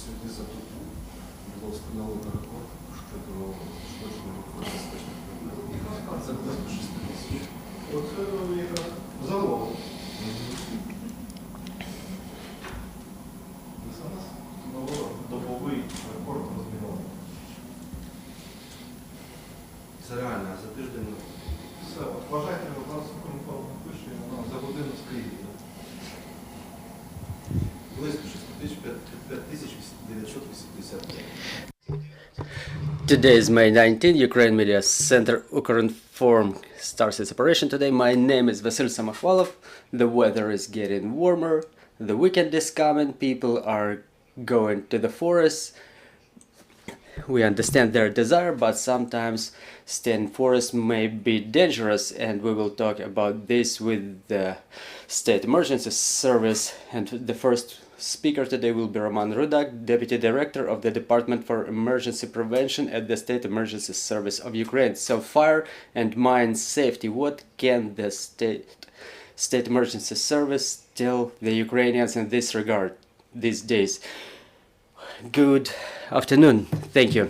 Сьогодні за добу було встановлено рекорд щодо пошкодження використання предметів. Це близько 6 тисяч. Оце якраз залог. Зараз встановлено добовий рекорд розміновки. Це реально, а за тиждень... Все, от вважайте, що у нас Ukrinform пише, і воно за годину скрізь. Близько 6 тисяч, 5985. Today is May 19, Ukraine Media Center Ukrinform starts its operation today. My name is Vasyl Samochvalov. The weather is getting warmer. The weekend is coming. People are going to the forest. We understand their desire, but sometimes staying in forest may be dangerous, and we will talk about this with the State Emergency Service. And the first speaker today will be Roman Rudak, Deputy Director of the Department for Emergency Prevention at the State Emergency Service of Ukraine. So, fire and mine safety. What can the State Emergency Service tell the Ukrainians in this regard these days? Good afternoon. Thank you.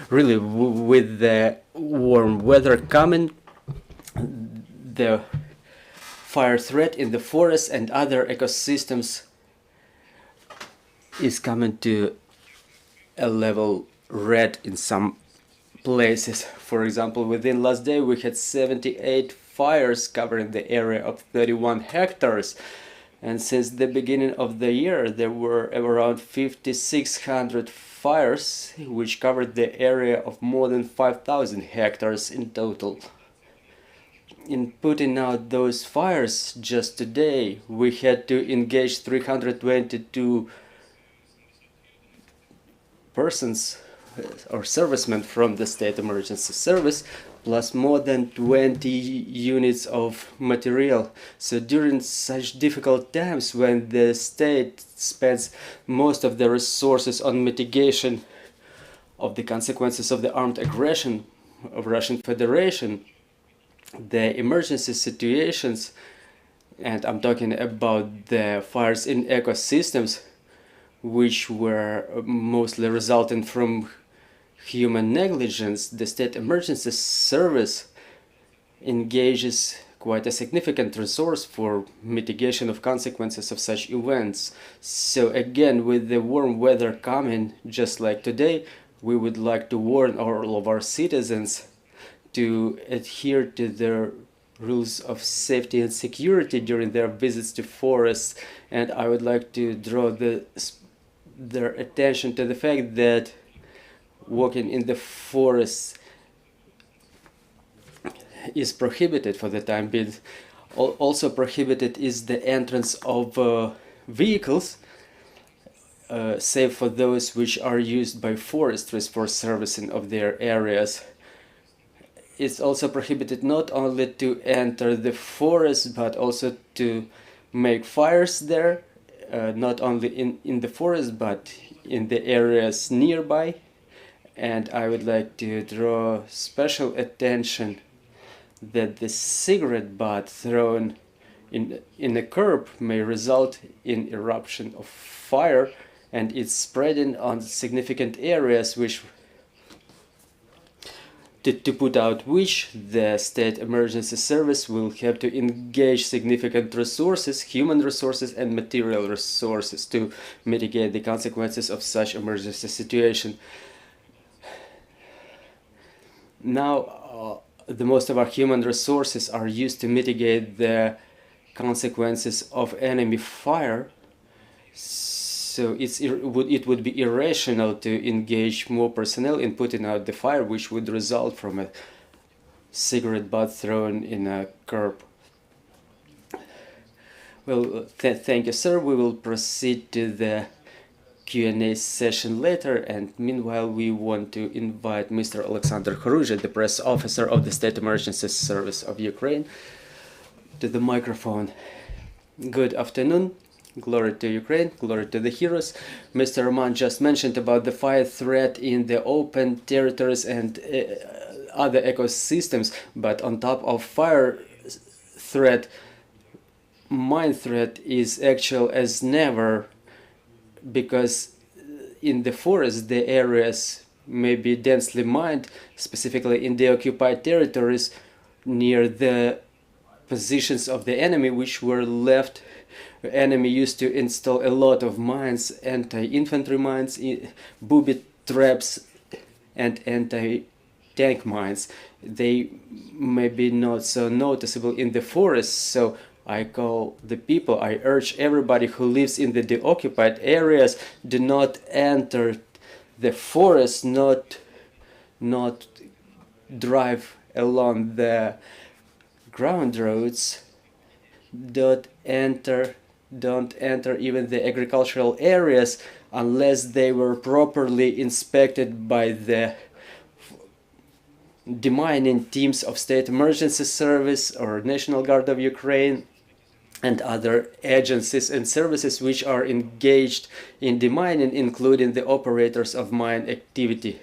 Really, with the warm weather coming, the fire threat in the forests and other ecosystems is coming to a level red in some places. For example, within last day we had 78 fires covering the area of 31 hectares. And since the beginning of the year, there were around 5,600 fires, which covered the area of more than 5,000 hectares in total. In putting out those fires just today, we had to engage 322 persons or servicemen from the State Emergency Service, plus more than 20 units of material. So during such difficult times, when the state spends most of the resources on mitigation of the consequences of the armed aggression of Russian Federation, the emergency situations, and I'm talking about the fires in ecosystems, which were mostly resulting from human negligence, the State Emergency Service engages quite a significant resource for mitigation of consequences of such events. So again, with the warm weather coming, just like today, we would like to warn all of our citizens to adhere to the rules of safety and security during their visits to forests. And I would like to draw their attention to the fact that walking in the forest is prohibited for the time being. Also prohibited is the entrance of vehicles, save for those which are used by foresters for servicing of their areas. It's also prohibited not only to enter the forest, but also to make fires there, not only in the forest, but in the areas nearby. And I would like to draw special attention that the cigarette butt thrown in a curb may result in eruption of fire, and it's spreading on significant areas which to put out which the State Emergency Service will have to engage significant resources, human resources and material resources, to mitigate the consequences of such emergency situation. Now, the most of our human resources are used to mitigate the consequences of enemy fire, so it would be irrational to engage more personnel in putting out the fire, which would result from a cigarette butt thrown in a curb. Well, thank you, sir. We will proceed to the Q&A session later, and meanwhile we want to invite Mr. Oleksandr Khorunzhy, the press officer of the State Emergency Service of Ukraine, to the microphone. Good afternoon. Glory to Ukraine, glory to the heroes. Mr. Roman just mentioned about the fire threat in the open territories and other ecosystems, but on top of fire threat, mine threat is actual as never, because in the forest, the areas may be densely mined, specifically in the occupied territories near the positions of the enemy, which were left. The enemy used to install a lot of mines, anti-infantry mines, booby traps, and anti-tank mines. They may be not so noticeable in the forest, so I call the people, I urge everybody who lives in the deoccupied areas, do not enter the forest, not drive along the ground roads, don't enter even the agricultural areas unless they were properly inspected by the demining teams of State Emergency Service or National Guard of Ukraine and other agencies and services which are engaged in demining, including the operators of mine activity.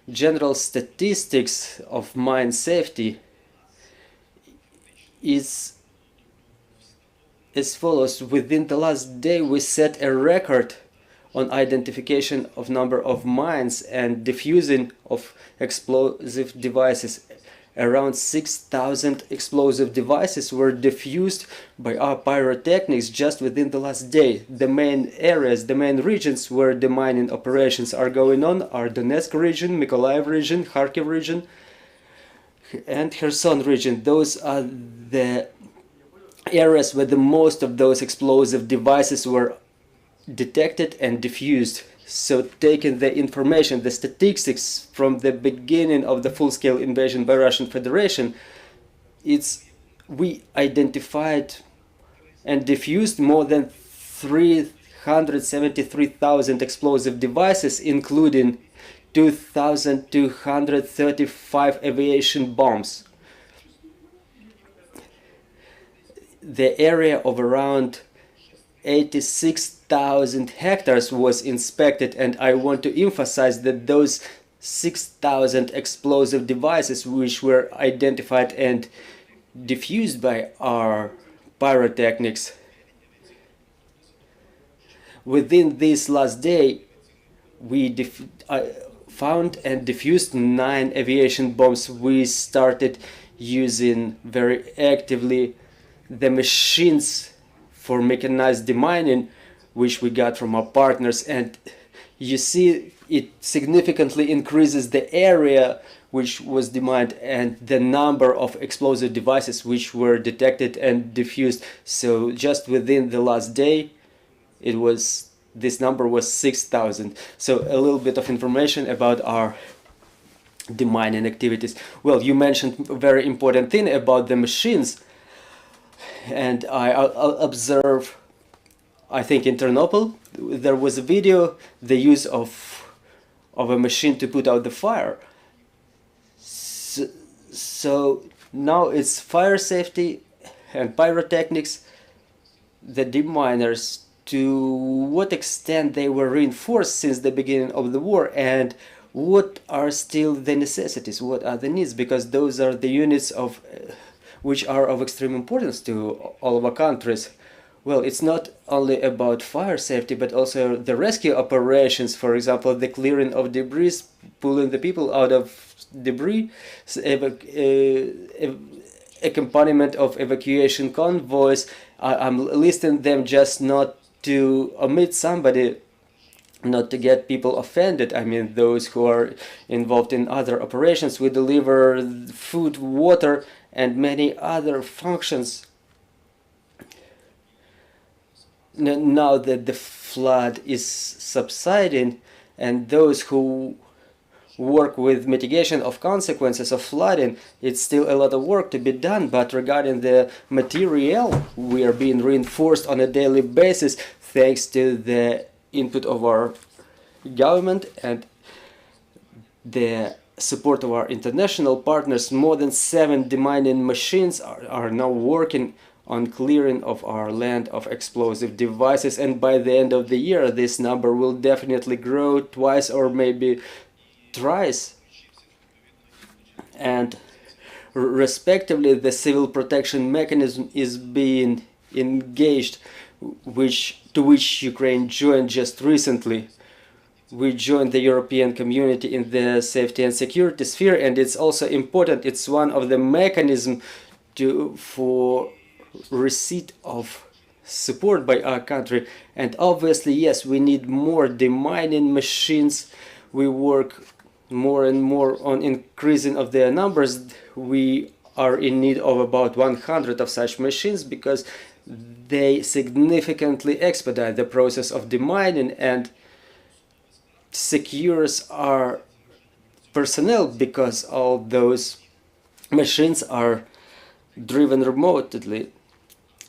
General statistics of mine safety is as follows. Within the last day we set a record on identification of number of mines and diffusing of explosive devices. Around 6,000 explosive devices were diffused by our pyrotechnics just within the last day. The main areas, the main regions where the mining operations are going on are Donetsk region, Mykolaiv region, Kharkiv region, and Kherson region. Those are the areas where the most of those explosive devices were detected and diffused. So taking the information, the statistics from the beginning of the full-scale invasion by Russian Federation, we identified and diffused more than 373,000 explosive devices, including 2,235 aviation bombs. The area of around 86,000 hectares was inspected, and I want to emphasize that those 6,000 explosive devices which were identified and diffused by our pyrotechnics, within this last day we found and diffused 9 aviation bombs. We started using very actively the machines for mechanized demining which we got from our partners, and you see it significantly increases the area which was demined and the number of explosive devices which were detected and diffused. So just within the last day this number was 6,000. So a little bit of information about our demining activities. Well, you mentioned a very important thing about the machines, and I observe, I think in Ternopil there was a video, the use of a machine to put out the fire. So now it's fire safety and pyrotechnics, the deminers, to what extent they were reinforced since the beginning of the war, and what are still the necessities, what are the needs, because those are the units of which are of extreme importance to all of our countries. Well, it's not only about fire safety, but also the rescue operations, for example, the clearing of debris, pulling the people out of debris, accompaniment of evacuation convoys. I'm listing them just not to omit somebody, not to get people offended. I mean, those who are involved in other operations. We deliver food, water, and many other functions. Now that the flood is subsiding, and those who work with mitigation of consequences of flooding, it's still a lot of work to be done. But regarding the material, we are being reinforced on a daily basis thanks to the input of our government and the support of our international partners. More than 7 demining machines are now working on clearing of our land of explosive devices, and by the end of the year this number will definitely grow twice or maybe thrice. And respectively, the civil protection mechanism is being engaged, to which Ukraine joined just recently. we join the European community in the safety and security sphere, and it's also important. It's one of the mechanisms for receipt of support by our country. And obviously, yes, we need more demining machines. We work more and more on increasing of their numbers. We are in need of about 100 of such machines because they significantly expedite the process of demining and secures our personnel, because all those machines are driven remotely.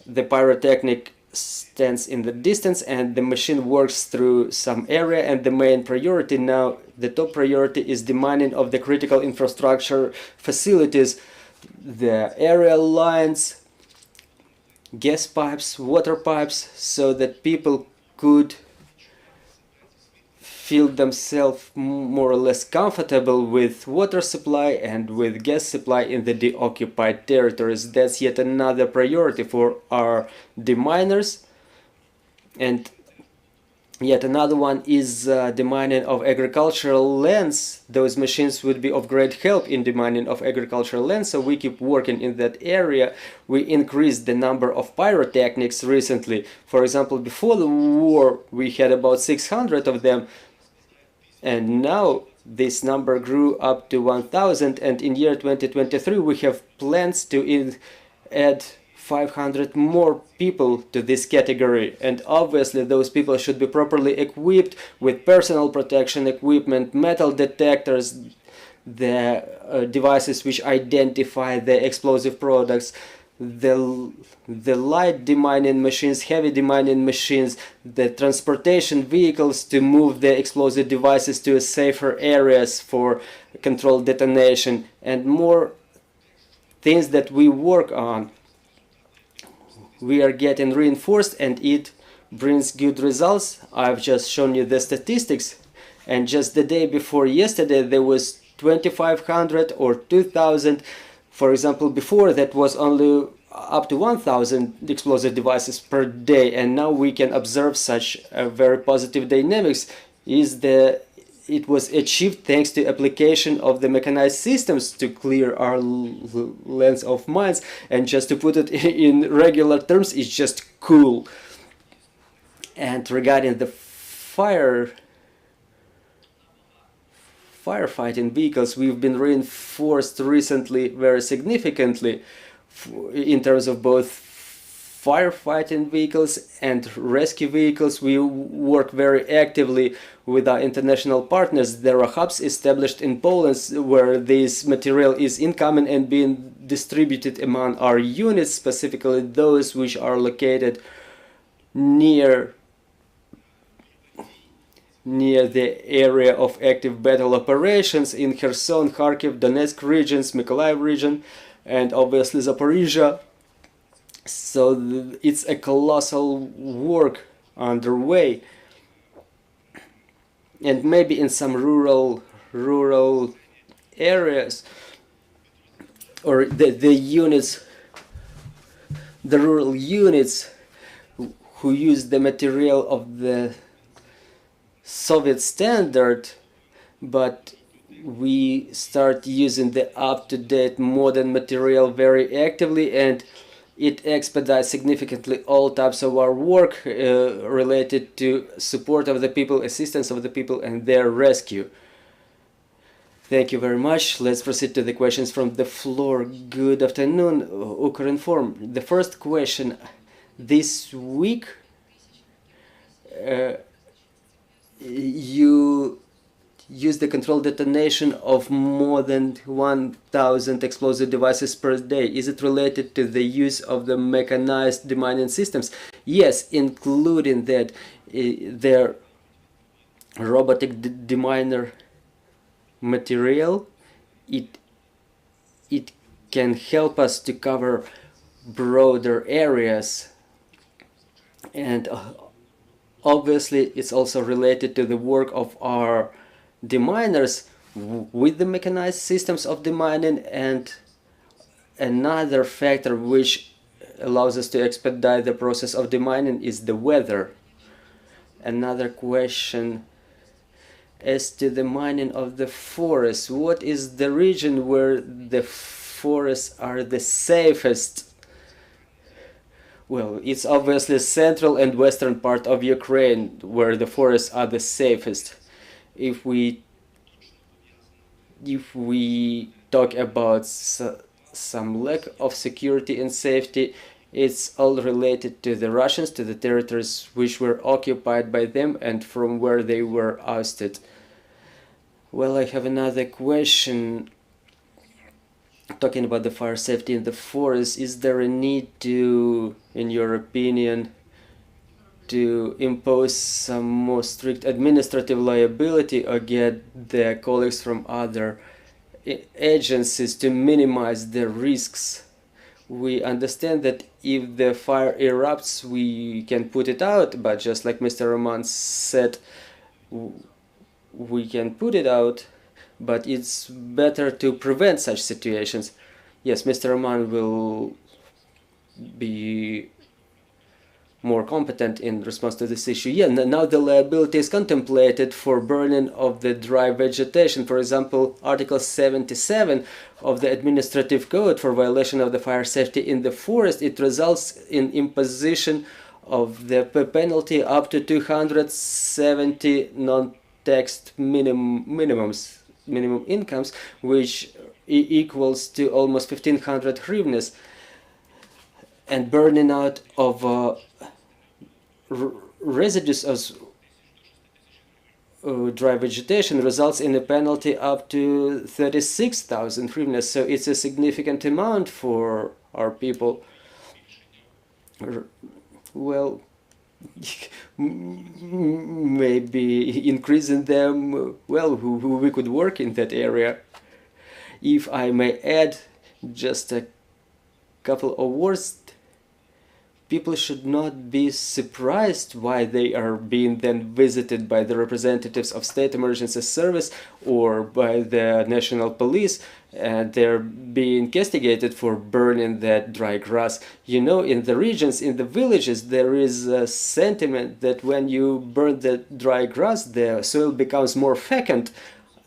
The pyrotechnic stands in the distance and the machine works through some area, and the main priority now, the top priority, is demining of the critical infrastructure facilities, the area lines, gas pipes, water pipes, so that people could feel themselves more or less comfortable with water supply and with gas supply in the deoccupied territories. That's yet another priority for our deminers. And yet another one is demining of agricultural lands. Those machines would be of great help in demining of agricultural lands, so we keep working in that area. We increased the number of pyrotechnics recently. For example, before the war we had about 600 of them, and now this number grew up to 1,000, and in year 2023 we have plans to add 500 more people to this category. And obviously those people should be properly equipped with personal protection equipment, metal detectors, the devices which identify the explosive products, the light demining machines, heavy demining machines, the transportation vehicles to move the explosive devices to safer areas for controlled detonation, and more things that we work on. We are getting reinforced and it brings good results. I've just shown you the statistics, and just the day before yesterday there was 2,500 or 2,000. For example, before that was only up to 1,000 explosive devices per day, and now we can observe such a very positive dynamics. It was achieved thanks to application of the mechanized systems to clear our lands of mines, and just to put it in regular terms, it's just cool. And regarding the firefighting vehicles, we've been reinforced recently very significantly in terms of both firefighting vehicles and rescue vehicles. We work very actively with our international partners. There are hubs established in Poland where this material is incoming and being distributed among our units, specifically those which are located near the area of active battle operations in Kherson, Kharkiv, Donetsk regions, Mykolaiv region, and obviously Zaporizhia. So it's a colossal work underway, and maybe in some rural areas, or the rural units who use the material of the Soviet standard, but we start using the up-to-date modern material very actively, and it expedites significantly all types of our work related to support of the people, assistance of the people, and their rescue. Thank you very much. Let's proceed to the questions from the floor. Good afternoon, Ukrinform. The first question: this week you use the controlled detonation of more than 1,000 explosive devices per day. Is it related to the use of the mechanized demining systems? Yes, including that their robotic deminer material. It can help us to cover broader areas, and obviously it's also related to the work of our deminers with the mechanized systems of demining. And another factor which allows us to expedite the process of demining is the weather. Another question: as to the mining of the forest. What is the region where the forests are the safest? Well, it's obviously central and western part of Ukraine where the forests are the safest. If we talk about some lack of security and safety, it's all related to the Russians, to the territories which were occupied by them and from where they were ousted. Well, I have another question. Talking about the fire safety in the forest, is there a need to, in your opinion, to impose some more strict administrative liability or get the colleagues from other agencies to minimize the risks? We understand that if the fire erupts, we can put it out, but just like Mr. Roman said, we can put it out, but it's better to prevent such situations. Yes, Mr. Roman will be more competent in response to this issue. Yeah, now the liability is contemplated for burning of the dry vegetation. For example, Article 77 of the Administrative Code for violation of the fire safety in the forest, it results in imposition of the penalty up to 270 non-taxed minimum incomes, which equals to almost 1500 hryvnias. And burning out of residues of dry vegetation results in a penalty up to 36,000 hryvnias. So it's a significant amount for our people. Well, maybe increasing them, well, we could work in that area. If I may add just a couple of words, people should not be surprised why they are being then visited by the representatives of State Emergency Service or by the National Police, and they're being castigated for burning that dry grass. You know, in the regions, in the villages, there is a sentiment that when you burn the dry grass, the soil becomes more fecund.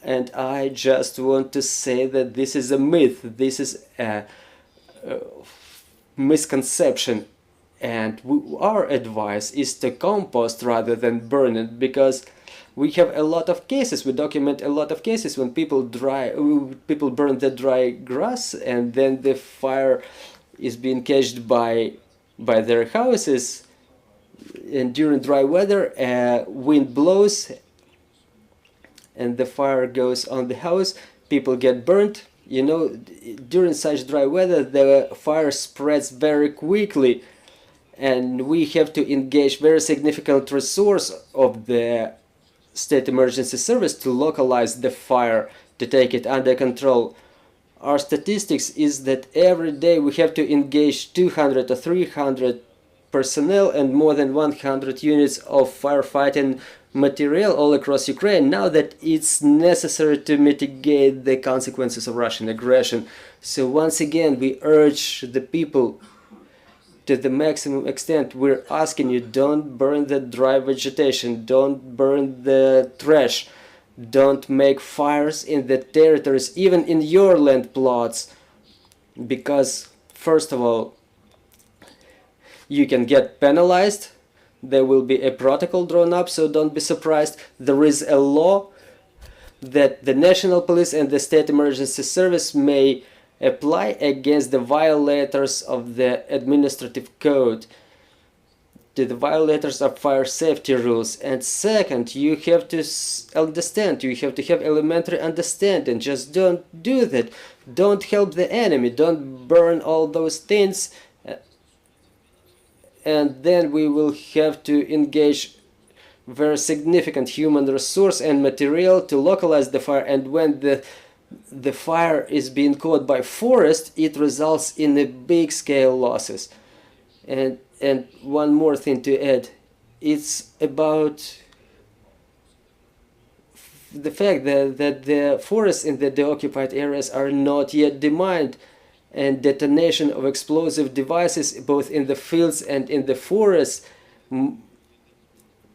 And I just want to say that this is a myth, this is a misconception. And our advice is to compost rather than burn it, because we have a lot of cases, we document a lot of cases when people burn the dry grass and then the fire is being catched by their houses, and during dry weather wind blows and the fire goes on the house, people get burnt. You know, during such dry weather the fire spreads very quickly, and we have to engage very significant resource of the State Emergency Service to localize the fire, to take it under control. Our statistics is that every day we have to engage 200 or 300 personnel and more than 100 units of firefighting material all across Ukraine, now that it's necessary to mitigate the consequences of Russian aggression. So once again, we urge the people to the maximum extent. We're asking you, don't burn the dry vegetation, don't burn the trash, don't make fires in the territories, even in your land plots, because first of all, you can get penalized. There will be a protocol drawn up, so don't be surprised. There is a law that the National Police and the State Emergency Service may apply against the violators of the administrative code, to the violators of fire safety rules. And second, you have to understand, you have to have elementary understanding. Just don't do that. Don't help the enemy, don't burn all those things, and then we will have to engage very significant human resource and material to localize the fire. And when the fire is being caught by forest, it results in a big scale losses. And one more thing to add, it's about the fact that the forests in the occupied areas are not yet demined, and detonation of explosive devices both in the fields and in the forests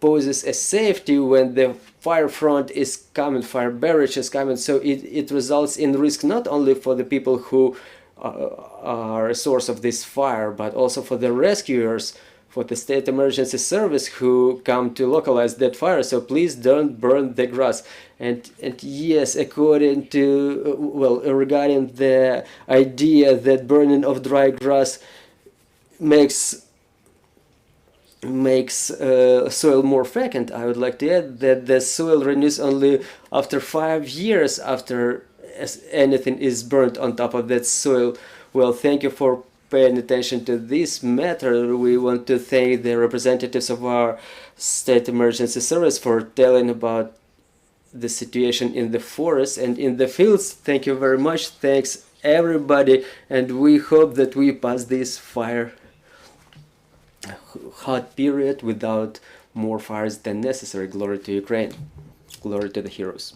poses a safety when the fire front is coming, fire barrage is coming, so it results in risk not only for the people who are a source of this fire, but also for the rescuers, for the state emergency service who come to localize that fire. So please don't burn the grass. And yes, according to, well, regarding the idea that burning of dry grass makes soil more vacant, I would like to add that the soil renews only after 5 years after anything is burnt on top of that soil. Well, thank you for paying attention to this matter. We want to thank the representatives of our state emergency service for telling about the situation in the forest and in the fields. Thank you very much. Thanks everybody, and we hope that we pass this fire hot period without more fires than necessary. Glory to Ukraine. Glory to the heroes.